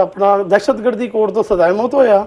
ਆਪਣਾ ਦਹਿਸ਼ਤਗਰਦੀ ਕੋਰਟ ਤੋਂ ਸਜ਼ਾਏ ਮੌਤ ਹੋਇਆ,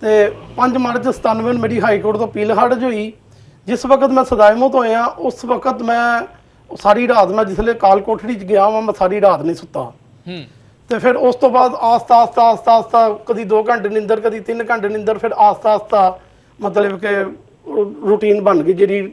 ਤੇ 5 ਮਾਰਚ 97 ਨੂੰ ਮੇਰੀ ਹਾਈ ਕੋਰਟ ਤੋਂ ਅਪੀਲ ਹਰਜ ਹੋਈ। ਜਿਸ ਵਕਤ ਮੈਂ ਸਜ਼ਾਏ ਮੌਤ ਹੋਇਆ, ਉਸ ਵਕਤ ਮੈਂ ਸਾਰੀ ਰਾਤ, ਮੈਂ ਜਿਸਲੇ ਕਾਲ ਕੋਠੜੀ 'ਚ ਗਿਆ ਵਾਂ, ਮੈਂ ਸਾਰੀ ਰਾਤ ਨਹੀਂ ਸੁੱਤਾ। ਤੇ ਫਿਰ ਉਸ ਤੋਂ ਬਾਅਦ ਆਸਤਾ ਕਦੀ 2 ਘੰਟੇ ਨਿੰਦਰ, ਕਦੀ 3 ਘੰਟੇ ਨਿੰਦਰ, ਫਿਰ ਆਸਤਾ ਮਤਲਬ ਕਿ ਰੂਟੀਨ ਬਣ ਗਈ, ਜਿਹੜੀ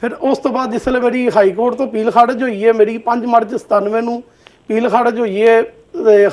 ਫਿਰ ਉਸ ਤੋਂ ਬਾਅਦ ਜਿਸਲੇ ਮੇਰੀ ਹਾਈ ਕੋਰਟ ਤੋਂ ਅਪੀਲ ਖਾਰਜ ਹੋਈ ਹੈ, ਮੇਰੀ 5 ਮਾਰਚ 97 ਨੂੰ ਅਪੀਲ ਖਾਰਜ ਹੋਈ ਹੈ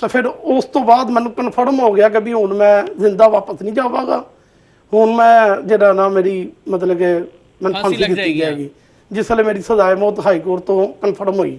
ਤਾਂ ਫਿਰ ਉਸ ਤੋਂ ਬਾਅਦ ਮੈਨੂੰ ਕਨਫਰਮ ਹੋ ਗਿਆ ਕਿ ਵੀ ਹੁਣ ਮੈਂ ਜ਼ਿੰਦਾ ਵਾਪਸ ਨਹੀਂ ਜਾਵਾਂਗਾ। ਹੁਣ ਮੈਂ ਜਿਹੜਾ ਨਾ ਮੇਰੀ ਮਤਲਬ ਕਿ ਮੈਨੂੰ ਫਾਂਸੀ ਫਾਂਸੀ ਲੱਗ ਦਿੱਤੀ ਜਾਏਗੀ। ਜਾਏਗੀ, ਜਿਸਲੇ ਮੇਰੀ ਸਜ਼ਾਏ ਮੌਤ ਹਾਈ ਕੋਰਟ ਤੋਂ ਕਨਫਰਮ ਹੋਈ।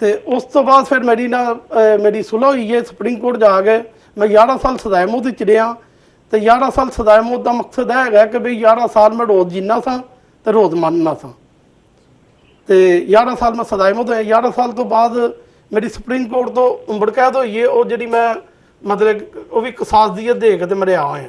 ਤੇ ਉਸ ਤੋਂ ਬਾਅਦ ਫਿਰ ਮੇਰੀ ਸੁਲਹ ਹੋਈ ਹੈ ਸੁਪਰੀਮ ਕੋਰਟ ਜਾ ਕੇ। ਮੈਂ 11 ਸਾਲ ਸਜ਼ਾਏ ਮੌਤ ਵਿੱਚ ਰਿਹਾ, ਤੇ 11 ਸਾਲ ਸਜ਼ਾਏ ਮੌਤ ਦਾ ਮਕਸਦ ਇਹ ਹੈਗਾ ਕਿ ਵੀ 11 ਸਾਲ ਮੈਂ ਰੋਜ਼ ਜੀਣਾ ਸਾਂ ਤੇ ਰੋਜ਼ ਮਰਨਾ ਸਾਂ। ਤੇ 11 ਸਾਲ ਮੈਂ ਸਜ਼ਾਏ ਮੌਤ ਹੋਇਆ। 11 ਸਾਲ ਤੋਂ ਬਾਅਦ ਮੇਰੀ ਸੁਪਰੀਮ ਕੋਰਟ ਤੋਂ ਉਮਰ ਕੈਦ ਹੋਈ ਹੈ, ਉਹ ਜਿਹੜੀ ਮੈਂ ਮਤਲਬ ਉਹ ਵੀ ਕਸਾਸ ਦੀਅਤ ਦੇ ਕੇ ਤੇ ਮਰਿਆ ਹੋਇਆ।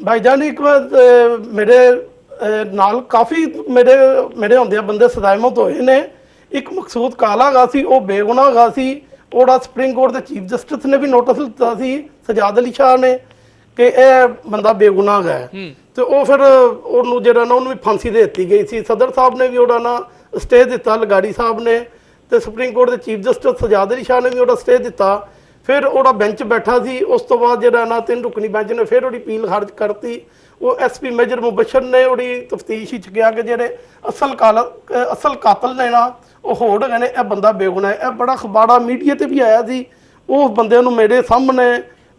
ਭਾਈਜਾਨ ਇੱਕ ਵਾਰ ਮੇਰੇ ਨਾਲ ਕਾਫੀ ਮੇਰੇ ਹੁੰਦਿਆਂ ਬੰਦੇ ਸਜ਼ਾਏ ਮੌਤ ਹੋਏ ਨੇ। ਇੱਕ ਮਕਸੂਦ ਕਾਲਾ ਗਾ ਸੀ, ਉਹ ਬੇਗੁਨਾਹ ਗਾ ਸੀ। ਉਹਦਾ ਸੁਪਰੀਮ ਕੋਰਟ ਦੇ ਚੀਫ ਜਸਟਿਸ ਨੇ ਵੀ ਨੋਟਿਸ ਦਿੱਤਾ ਸੀ, ਸਜਾਦ ਅਲੀ ਸ਼ਾਹ ਨੇ, ਕਿ ਇਹ ਬੰਦਾ ਬੇਗੁਨਾਹ ਹੈ। ਤੇ ਉਹ ਫਿਰ ਉਹਨੂੰ ਜਿਹੜਾ ਨਾ ਉਹਨੂੰ ਵੀ ਫਾਂਸੀ ਦੇ ਦਿੱਤੀ ਗਈ ਸੀ। ਸਦਰ ਸਾਹਿਬ ਨੇ ਵੀ ਉਹਦਾ ਨਾ ਸਟੇ ਦਿੱਤਾ, ਲਗਾੜੀ ਸਾਹਿਬ ਨੇ, ਤੇ ਸੁਪਰੀਮ ਕੋਰਟ ਦੇ ਚੀਫ ਜਸਟਿਸ ਸਜਾਦ ਅਲੀ ਸ਼ਾਹ ਨੇ ਵੀ ਉਹਦਾ ਸਟੇ ਦਿੱਤਾ। ਫਿਰ ਉਹਦਾ ਬੈਂਚ ਬੈਠਾ ਸੀ। ਉਸ ਤੋਂ ਬਾਅਦ ਜਿਹੜਾ ਨਾ 3 ਰੁਕਨੀ ਬੈਂਚ ਨੇ ਫਿਰ ਉਹਦੀ ਅਪੀਲ ਖਾਰਜ ਕਰਤੀ। ਉਹ ਐਸਪੀ ਮੇਜਰ ਮੁਬਸ਼ਰ ਨੇ ਉਹਦੀ ਤਫਤੀਸ਼ ਵਿੱਚ ਕਿਹਾ ਕਿ ਜਿਹੜੇ ਅਸਲ ਕਾਤਲ ਨੇ ਨਾ ਉਹ ਹੋਰ ਹੈਗੇ ਨੇ, ਇਹ ਬੰਦਾ ਬੇਗੁਨਾਹ ਹੈ। ਇਹ ਬੜਾ ਅਖਬਾਰਾਂ ਮੀਡੀਆ ਤੇ ਵੀ ਆਇਆ ਸੀ। ਉਹ ਬੰਦੇ ਨੂੰ ਮੇਰੇ ਸਾਹਮਣੇ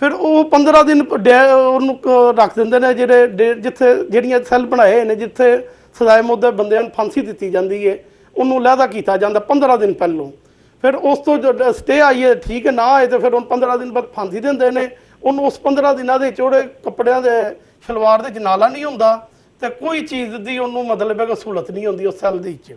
ਫਿਰ ਉਹ 15 ਦਿਨ ਉਹਨੂੰ ਰੱਖ ਦਿੰਦੇ ਨੇ, ਜਿਹੜੇ ਜਿੱਥੇ ਜਿਹੜੀਆਂ ਸੈੱਲ ਬਣਾਏ ਨੇ, ਜਿੱਥੇ ਸਜ਼ਾਏ ਮੌਤ ਦੇ ਬੰਦਿਆਂ ਨੂੰ ਫਾਂਸੀ ਦਿੱਤੀ ਜਾਂਦੀ ਹੈ, ਉਹਨੂੰ ਲਹਿਦਾ ਕੀਤਾ ਜਾਂਦਾ 15 ਦਿਨ ਪਹਿਲੋਂ। ਫਿਰ ਉਸ ਤੋਂ ਜੋ ਸਟੇ ਆਈ ਹੈ, ਠੀਕ ਹੈ, ਨਾ ਆਏ ਤੇ ਫਿਰ ਉਹਨੂੰ 15 ਦਿਨ ਬਾਅਦ ਫਾਂਸੀ ਦਿੰਦੇ ਨੇ ਉਹਨੂੰ। ਉਸ 15 ਦਿਨਾਂ ਦੇ ਚੋੜੇ ਕੱਪੜਿਆਂ ਦੇ ਸ਼ਲਵਾਰ ਦੇ ਜਨਾਲਾ ਨਹੀਂ ਹੁੰਦਾ, ਤੇ ਕੋਈ ਚੀਜ਼ ਦੀ ਉਹਨੂੰ ਮਤਲਬ ਹੈ ਕਿ ਸਹੂਲਤ ਨਹੀਂ ਹੁੰਦੀ ਉਸ ਸੈੱਲ ਦੇ ਵਿੱਚ,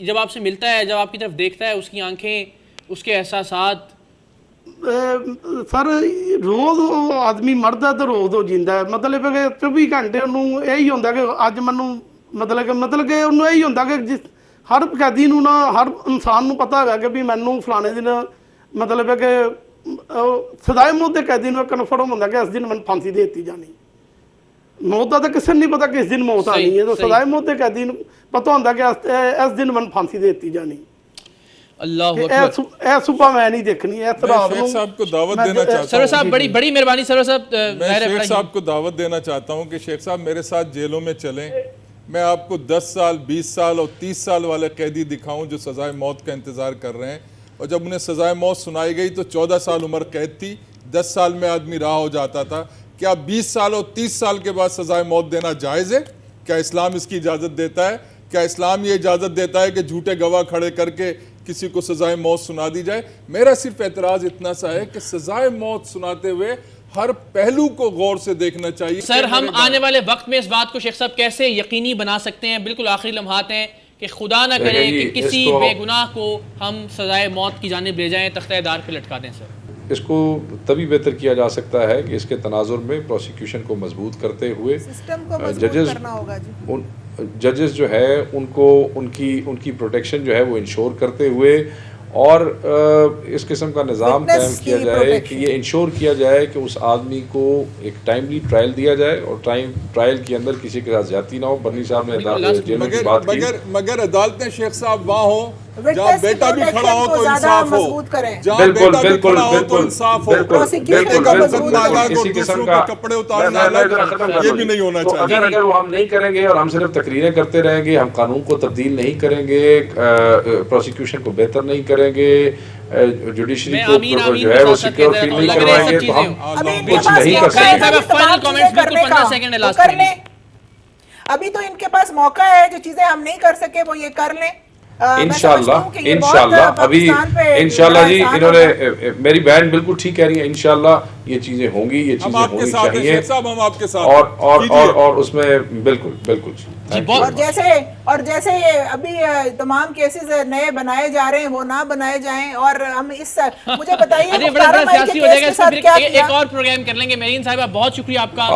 جب آپ سے ملتا ہے, جب آپ کی طرف دیکھتا ہے, اس کی آنکھیں, اس کے احساسات؟ ਸਰ ਰੋਜ਼ ਉਹ ਆਦਮੀ ਮਰਦਾ ਤੇ ਰੋਜ਼ ਉਹ ਜਿੰਦਾ, ਮਤਲਬ ਕਿ 24 ਘੰਟੇ ਉਹਨੂੰ ਇਹੀ ਹੁੰਦਾ ਕਿ ਅੱਜ ਮੈਨੂੰ ਮਤਲਬ ਕਿ ਉਹਨੂੰ ਇਹੀ ਹੁੰਦਾ ਕਿ ਜਿਸ ਹਰ ਕੈਦੀ ਨੂੰ ਨਾ, ਹਰ ਇਨਸਾਨ ਨੂੰ ਪਤਾ ਹੈਗਾ ਕਿ ਵੀ ਮੈਨੂੰ ਫਲਾਣੇ ਦਿਨ ਮਤਲਬ ਕਿ ਸਜ਼ਾਏ ਮੌਤ ਦੇ ਕੈਦੀ ਨੂੰ ਕਨਫਰਮ ਹੁੰਦਾ ਕਿ ਇਸ ਦਿਨ ਮੈਨੂੰ ਫਾਂਸੀ ਦੇ ਦਿੱਤੀ ਜਾਣੀ। ਮੌਤ ਦਾ ਤਾਂ ਕਿਸੇ ਨੂੰ ਨਹੀਂ ਪਤਾ ਕਿਸ ਦਿਨ ਮੌਤ ਆਣੀ ਹੈ, ਤਾਂ ਸਜ਼ਾਏ ਮੌਤ ਦੇ ਕੈਦੀ ਨੂੰ ਪਤਾ ਹੁੰਦਾ ਕਿ ਇਸ ਦਿਨ ਮੈਨੂੰ ਫਾਂਸੀ ਦੇ ਦਿੱਤੀ ਜਾਣੀ। اللہ اے صبح میں نہیں دیکھنی ہے. شیخ صاحب کو دعوت دینا چاہتا ہوں. سرور صاحب بڑی مہربانی. سرور صاحب میں شیخ صاحب کو دعوت دینا چاہتا ہوں کہ شیخ صاحب میرے ساتھ جیلوں میں چلیں, میں آپ کو 10 سال 20 سال اور 30 سال والے قیدی دکھاؤں جو سزائے موت کا انتظار کر رہے ہیں, اور جب انہیں سزائے موت سنائی گئی تو 14 سال عمر قید تھی, 10 سال میں آدمی رہا ہو جاتا تھا. کیا 20 سال اور 30 سال کے بعد سزائے موت دینا جائز ہے؟ کیا اسلام اس کی اجازت دیتا ہے؟ کیا اسلام یہ اجازت دیتا ہے کہ جھوٹے گواہ کھڑے کر کے کسی کو سزائے موت سنا دی جائے؟ میرا صرف اعتراض اتنا سا ہے کہ سزائے موت سناتے ہوئے ہر پہلو کو غور سے دیکھنا چاہیے. سر ہم آنے والے وقت میں اس بات کو شیخ صاحب کیسے یقینی بنا سکتے ہیں؟ بالکل آخری لمحات ہیں کہ خدا نہ کرے کہ کسی بے گناہ کو ہم سزائے موت کی جانب لے جائیں, تختہ دار پہ لٹکا دیں. سر اس کو تبھی بہتر کیا جا سکتا ہے کہ اس کے تناظر میں پروسیکیوشن کو مضبوط کرتے ہوئے سسٹم کو مضبوط کرنا ہوگا. جی ججز جو ہے ان کو ان کی پروٹیکشن جو ہے وہ انشور کرتے ہوئے, اور اس قسم کا نظام قائم کیا جائے کہ یہ انشور کیا جائے کہ اس آدمی کو ایک ٹائملی ٹرائل دیا جائے, اور ٹرائل کے اندر کسی کے ساتھ زیادتی نہ ہو. برنی صاحب نے جیلوں کی بات کی, مگر عدالتیں شیخ صاحب وہاں ہوں جہاں بیٹا بھی کھڑا ہو تو انصاف ہو, جہاں بیٹا بھی کھڑا ہو تو انصاف ہو. کسی قسم کا کپڑے اتارنا یہ بھی نہیں ہونا چاہیے. اگر وہ ہم نہیں کریں گے اور ہم صرف تقریریں کرتے رہیں گے, ہم قانون کو تبدیل نہیں کریں گے, پروسیکیوشن کو بہتر نہیں کریں گے, جوڈیشری کو جو ہے وہ سیکیور فیل نہیں کروائیں گے, تو ہم کچھ نہیں کر سکتے. ابھی تو ان کے پاس موقع ہے, جو چیزیں ہم نہیں کر سکے وہ یہ کر لیں انشاءاللہ. ابھی انشاءاللہ جی انہوں نے, میری بہن بالکل ٹھیک کہہ رہی ہے, انشاءاللہ یہ چیزیں ہوں گی, یہ چیزیں ہونی چاہیے, اور اس میں بالکل اور جیسے ابھی تمام کیسز نئے بنائے جا رہے ہیں وہ نہ بنائے جائیں. اور ہم اس مجھے بتائیے ایک اور پروگرام کر لیں گے. مرین صاحبہ بہت شکریہ آپ کا,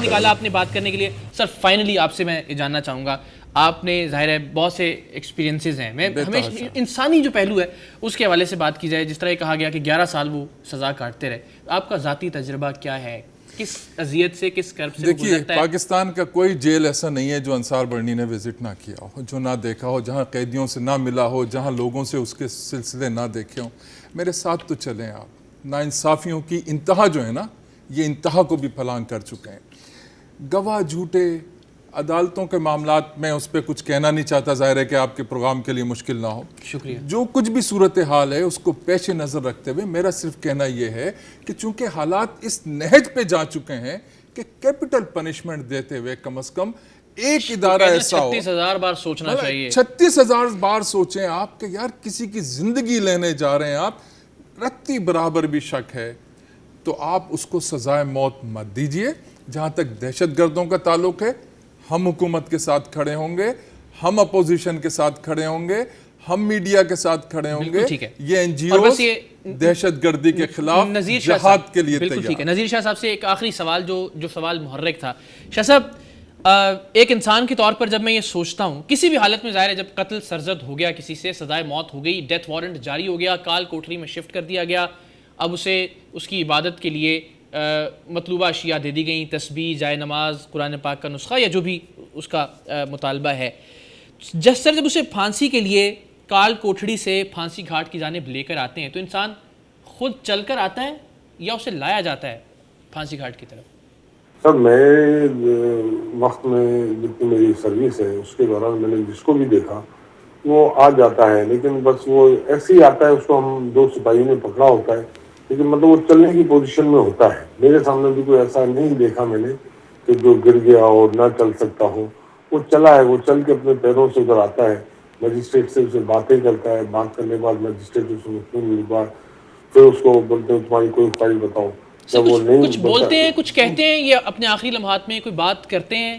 نکالا آپ نے بات کرنے کے لیے. سر فائنلی آپ سے میں جاننا چاہوں گا, آپ نے ظاہر ہے بہت سے ایکسپیرینسز ہیں, میں ہمیشہ انسانی جو پہلو ہے اس کے حوالے سے بات کی جائے. جس طرح یہ کہا گیا کہ 11 سال وہ سزا کاٹتے رہے, آپ کا ذاتی تجربہ کیا ہے؟ کس اذیت سے, کس کرب سے دیکھیے, پاکستان کا کوئی جیل ایسا نہیں ہے جو انصار برنی نے وزٹ نہ کیا ہو, جو نہ دیکھا ہو, جہاں قیدیوں سے نہ ملا ہو, جہاں لوگوں سے اس کے سلسلے نہ دیکھے ہوں. میرے ساتھ تو چلیں آپ. ناانصافیوں کی انتہا جو ہے نا, یہ انتہا کو بھی پھلانگ کر چکے ہیں. گواہ جھوٹے, عدالتوں کے معاملات میں اس پہ کچھ کہنا نہیں چاہتا, ظاہر ہے کہ آپ کے پروگرام کے لیے مشکل نہ ہو. شکریہ. جو کچھ بھی صورتحال ہے اس کو پیش نظر رکھتے ہوئے میرا صرف کہنا یہ ہے کہ چونکہ حالات اس نہج پہ جا چکے ہیں کہ کیپٹل پنشمنٹ دیتے ہوئے کم از کم ایک ادارہ ایسا ہو. 36,000 بار سوچنا چاہیے. 36,000 بار سوچیں آپ کہ یار کسی کی زندگی لینے جا رہے ہیں آپ, رتی برابر بھی شک ہے تو آپ اس کو سزائے موت مت دیجئے. جہاں تک دہشت گردوں کا تعلق ہے, ہم حکومت کے ساتھ کھڑے ہوں گے, ہم اپوزیشن کے ساتھ کھڑے ہوں گے, ہم میڈیا کے ساتھ کھڑے ہوں گے. یہ این جی اوز دہشت گردی کے خلاف جہاد کے لیے تیار. نذیر شاہ صاحب سے ایک آخری سوال, جو سوال محرک تھا. شاہ صاحب, ایک انسان کے طور پر جب میں یہ سوچتا ہوں, کسی بھی حالت میں ظاہر ہے جب قتل سرزد ہو گیا, کسی سے سزائے موت ہو گئی, ڈیتھ وارنٹ جاری ہو گیا, کال کوٹری میں شفٹ کر دیا گیا, اب اسے اس کی عبادت کے لیے مطلوبہ اشیاء دے دی گئیں, تسبیح, جائے نماز, قرآن پاک کا نسخہ یا جو بھی اس کا مطالبہ ہے. جس طرح جب اسے پھانسی کے لیے کال کوٹڑی سے پھانسی گھاٹ کی جانب لے کر آتے ہیں, تو انسان خود چل کر آتا ہے یا اسے لایا جاتا ہے پھانسی گھاٹ کی طرف؟ سر میں وقت میں جتنی میری سروس ہے اس کے دوران میں نے جس کو بھی دیکھا وہ آ جاتا ہے, لیکن بس وہ ایسے ہی آتا ہے, اس کو ہم 2 سپاہیوں نے پکڑا ہوتا ہے, لیکن مطلب وہ چلنے کی پوزیشن میں ہوتا ہے. میرے سامنے بھی کوئی ایسا نہیں دیکھا میں نے کہ جو گر گیا اور نہ چل سکتا ہو. وہ چلا ہے, وہ چل کے اپنے پیروں سے ادھر آتا ہے, مجسٹریٹ سے اسے باتیں کرتا ہے, بات کرنے کے بعد مجسٹریٹ اس کو پھر اس کو بولتے ہیں تمہاری کوئی فائل بتاؤ. کچھ بولتے ہیں, کچھ کہتے ہیں, یہ اپنے آخری لمحات میں کوئی بات کرتے ہیں,